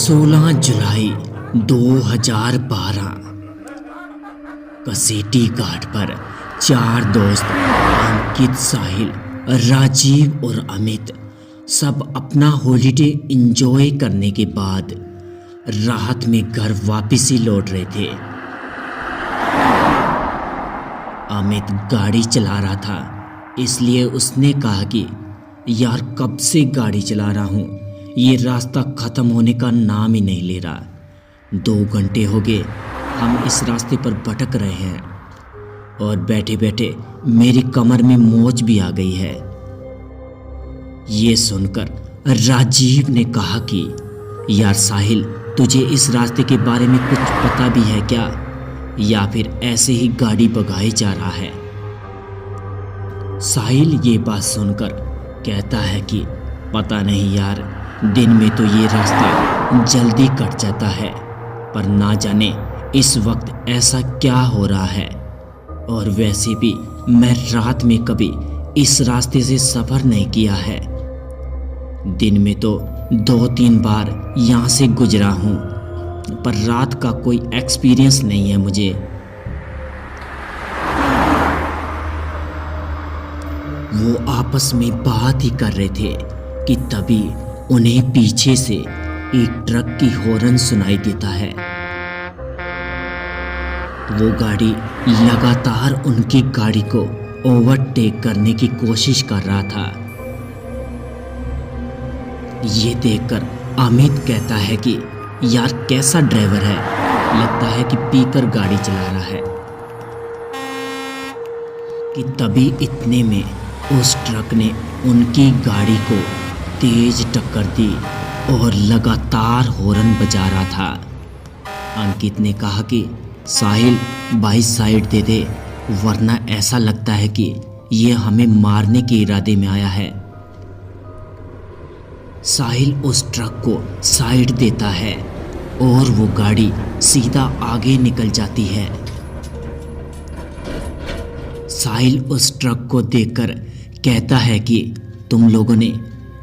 16 जुलाई 2012 कसेटी घाट पर चार दोस्त अंकित, साहिल, राजीव और अमित सब अपना हॉलिडे एंजॉय करने के बाद रात में घर वापसी लौट रहे थे। अमित गाड़ी चला रहा था, इसलिए उसने कहा कि यार कब से गाड़ी चला रहा हूँ, ये रास्ता ख़त्म होने का नाम ही नहीं ले रहा। 2 घंटे हो गए हम इस रास्ते पर भटक रहे हैं और बैठे बैठे मेरी कमर में मोच भी आ गई है। ये सुनकर राजीव ने कहा कि यार साहिल, तुझे इस रास्ते के बारे में कुछ पता भी है क्या, या फिर ऐसे ही गाड़ी भगाई जा रहा है। साहिल ये बात सुनकर कहता है कि पता नहीं यार, दिन में तो ये रास्ता जल्दी कट जाता है, पर ना जाने इस वक्त ऐसा क्या हो रहा है। और वैसे भी मैं रात में कभी इस रास्ते से सफ़र नहीं किया है। दिन में तो 2-3 बार यहाँ से गुजरा हूँ, पर रात का कोई एक्सपीरियंस नहीं है मुझे। वो आपस में बात ही कर रहे थे कि तभी उन्हें पीछे से एक ट्रक की हॉर्न सुनाई देता है। वो गाड़ी लगातार उनकी गाड़ी को ओवरटेक करने की कोशिश कर रहा था। ये देखकर अमित कहता है कि यार कैसा ड्राइवर है, लगता है कि पीकर गाड़ी चला रहा है। कि तभी इतने में उस ट्रक ने उनकी गाड़ी को तेज टक्कर दी और लगातार हॉर्न बजा रहा था। अंकित ने कहा कि साहिल भाई साइड दे दे, वरना ऐसा लगता है कि ये हमें मारने के इरादे में आया है। साहिल उस ट्रक को साइड देता है और वो गाड़ी सीधा आगे निकल जाती है। साहिल उस ट्रक को देखकर कहता है कि तुम लोगों ने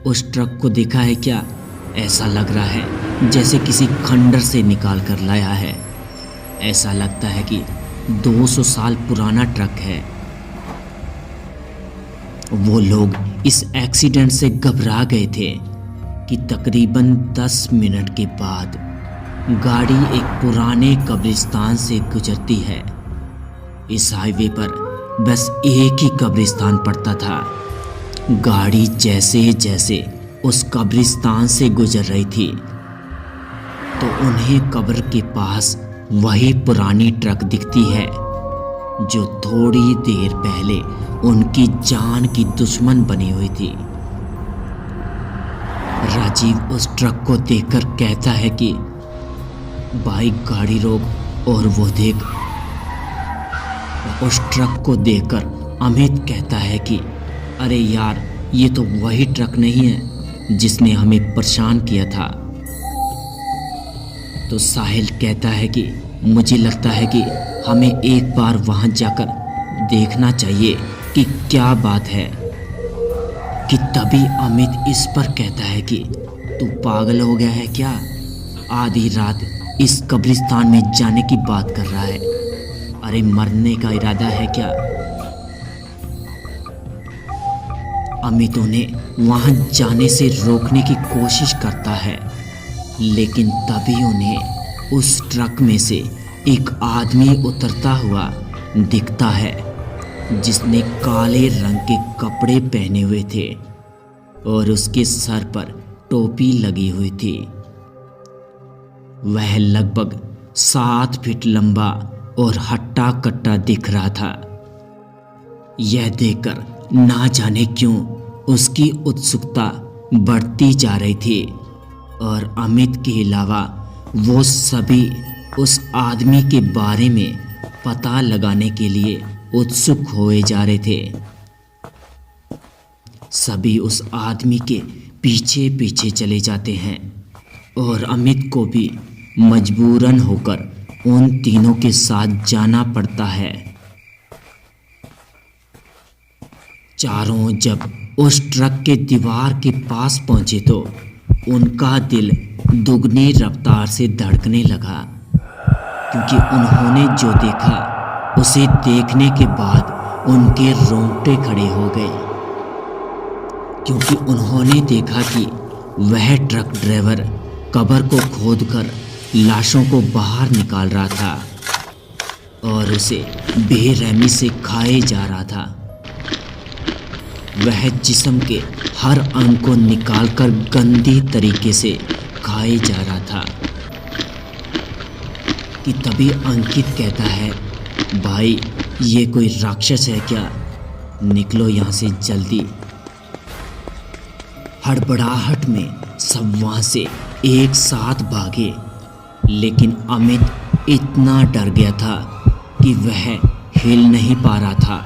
उस ट्रक को देखा है क्या? ऐसा लग रहा है जैसे किसी खंडर से निकाल कर लाया है। ऐसा लगता है कि 200 साल पुराना ट्रक है। वो लोग इस एक्सीडेंट से घबरा गए थे कि तकरीबन 10 मिनट के बाद गाड़ी एक पुराने कब्रिस्तान से गुजरती है। इस हाईवे पर बस एक ही कब्रिस्तान पड़ता था। गाड़ी जैसे जैसे उस कब्रिस्तान से गुजर रही थी तो उन्हें कब्र के पास वही पुरानी ट्रक दिखती है जो थोड़ी देर पहले उनकी जान की दुश्मन बनी हुई थी। राजीव उस ट्रक को देखकर कहता है कि भाई गाड़ी रोक और वो देख। उस ट्रक को देखकर अमित कहता है कि अरे यार, ये तो वही ट्रक नहीं है जिसने हमें परेशान किया था। तो साहिल कहता है कि मुझे लगता है कि हमें एक बार वहां जाकर देखना चाहिए कि क्या बात है। कि तभी अमित इस पर कहता है कि तू पागल हो गया है क्या? आधी रात इस कब्रिस्तान में जाने की बात कर रहा है। अरे मरने का इरादा है क्या? अमित उन्हें वहां जाने से रोकने की कोशिश करता है, लेकिन तभी उन्हें उस ट्रक में से एक आदमी उतरता हुआ दिखता है जिसने काले रंग के कपड़े पहने हुए थे और उसके सर पर टोपी लगी हुई थी। वह लगभग 7 फीट लंबा और हट्टा कट्टा दिख रहा था। यह देखकर ना जाने क्यों उसकी उत्सुकता बढ़ती जा रही थी और अमित के अलावा वो सभी उस आदमी के बारे में पता लगाने के लिए उत्सुक होए जा रहे थे। सभी उस आदमी के पीछे पीछे चले जाते हैं और अमित को भी मजबूरन होकर उन तीनों के साथ जाना पड़ता है। चारों जब उस ट्रक के दीवार के पास पहुंचे तो उनका दिल दुगनी रफ्तार से धड़कने लगा, क्योंकि उन्होंने जो देखा उसे देखने के बाद उनके रोंगटे खड़े हो गए। क्योंकि उन्होंने देखा कि वह ट्रक ड्राइवर कब्र को खोदकर लाशों को बाहर निकाल रहा था और उसे बेरहमी से खाए जा रहा था। वह जिस्म के हर अंग को निकालकर गंदी तरीके से खाए जा रहा था कि तभी अंकित कहता है, भाई ये कोई राक्षस है क्या? निकलो यहाँ से जल्दी। हड़बड़ाहट में सब वहाँ से एक साथ भागे, लेकिन अमित इतना डर गया था कि वह हिल नहीं पा रहा था।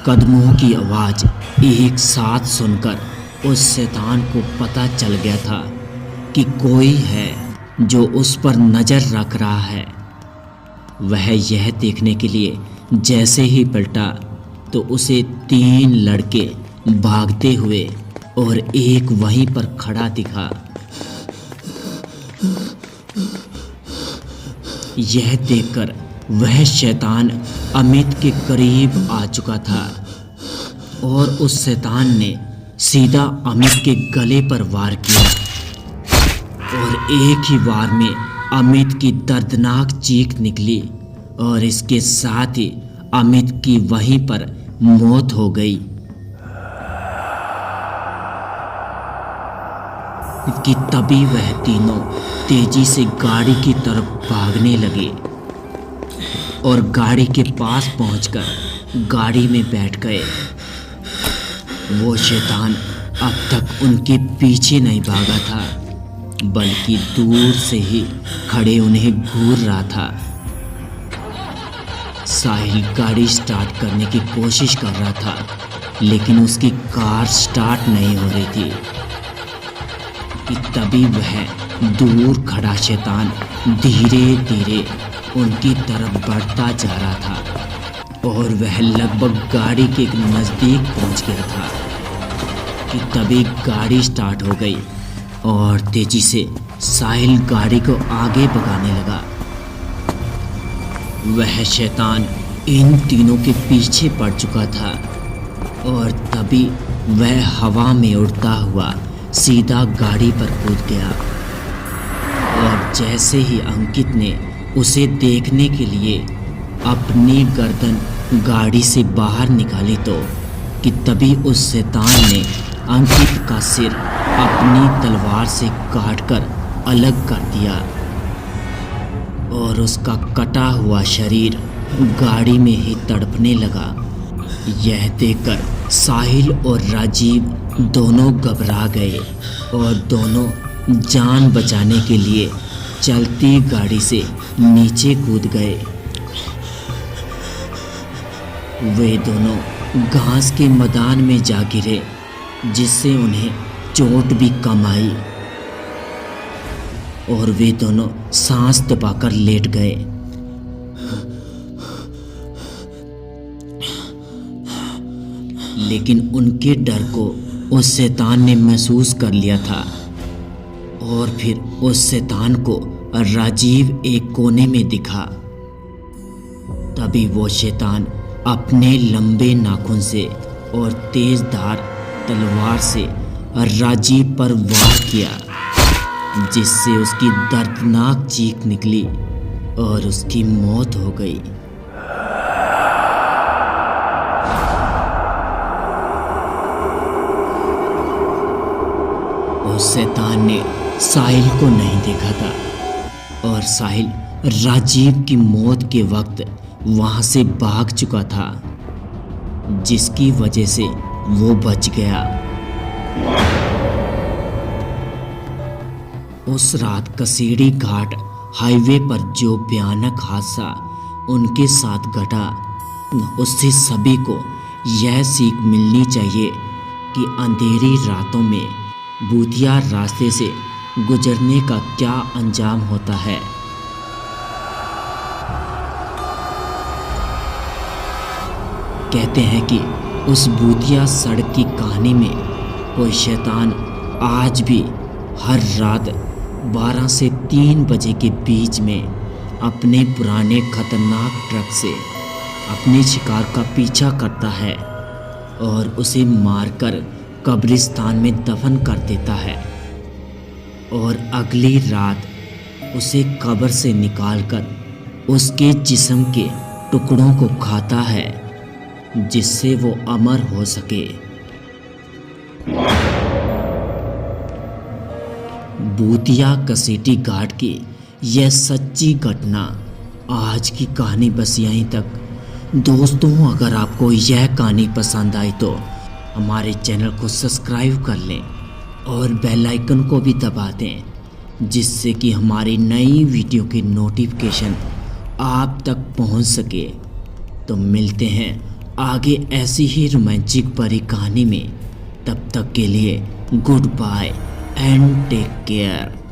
कदमों की आवाज़ एक साथ सुनकर उस शैतान को पता चल गया था कि कोई है जो उस पर नज़र रख रहा है। वह यह देखने के लिए जैसे ही पलटा तो उसे 3 लड़के भागते हुए और एक वहीं पर खड़ा दिखा। यह देखकर वह शैतान अमित के करीब आ चुका था और उस शैतान ने सीधा अमित के गले पर वार किया और एक ही वार में अमित की दर्दनाक चीख निकली और इसके साथ ही अमित की वहीं पर मौत हो गई। कि तभी वह तीनों तेजी से गाड़ी की तरफ भागने लगे और गाड़ी के पास पहुंचकर गाड़ी में बैठ गए। वो शैतान अब तक उनके पीछे नहीं भागा था, बल्कि दूर से ही खड़े उन्हें घूर रहा था। साहिल गाड़ी स्टार्ट करने की कोशिश कर रहा था, लेकिन उसकी कार स्टार्ट नहीं हो रही थी। कि तभी वह दूर खड़ा शैतान धीरे धीरे उनकी तरफ बढ़ता जा रहा था और वह लगभग गाड़ी के नज़दीक पहुंच गया था। कि तभी गाड़ी स्टार्ट हो गई और तेजी से साहिल गाड़ी को आगे भगाने लगा। वह शैतान इन तीनों के पीछे पड़ चुका था और तभी वह हवा में उड़ता हुआ सीधा गाड़ी पर कूद गया। और जैसे ही अंकित ने उसे देखने के लिए अपनी गर्दन गाड़ी से बाहर निकाली तो कि तभी उस शैतान ने अंकित का सिर अपनी तलवार से काटकर अलग कर दिया और उसका कटा हुआ शरीर गाड़ी में ही तड़पने लगा। यह देखकर साहिल और राजीव दोनों घबरा गए और दोनों जान बचाने के लिए चलती गाड़ी से नीचे कूद गए। वे दोनों घास के मैदान में जा गिरे, जिससे उन्हें चोट भी कम आई और वे दोनों सांस दबाकर लेट गए। लेकिन उनके डर को उस शैतान ने महसूस कर लिया था और फिर उस शैतान को राजीव एक कोने में दिखा। तभी वो शैतान अपने लंबे नाखून से और तेज धार तलवार से राजीव पर वार किया, जिससे उसकी दर्दनाक चीख निकली और उसकी मौत हो गई। उस शैतान ने साहिल को नहीं देखा था और साहिल राजीव की मौत के वक्त वहां से भाग चुका था, जिसकी वजह से वो बच गया। उस रात कसेड़ी घाट हाईवे पर जो भयानक हादसा उनके साथ घटा, उससे सभी को यह सीख मिलनी चाहिए कि अंधेरी रातों में भूतिया रास्ते से गुजरने का क्या अंजाम होता है। कहते हैं कि उस भूतिया सड़क की कहानी में कोई शैतान आज भी हर रात 12 से 3 बजे के बीच में अपने पुराने खतरनाक ट्रक से अपने शिकार का पीछा करता है और उसे मारकर कब्रिस्तान में दफन कर देता है और अगली रात उसे कब्र से निकालकर उसके जिस्म के टुकड़ों को खाता है जिससे वो अमर हो सके। भूतिया कसेटी घाट की यह सच्ची घटना आज की कहानी बस यहीं तक। दोस्तों, अगर आपको यह कहानी पसंद आई तो हमारे चैनल को सब्सक्राइब कर लें और बेल आइकन को भी दबा दें जिससे कि हमारी नई वीडियो की नोटिफिकेशन आप तक पहुंच सके। तो मिलते हैं आगे ऐसी ही रोमांचिक भरी कहानी में। तब तक के लिए goodbye and take care.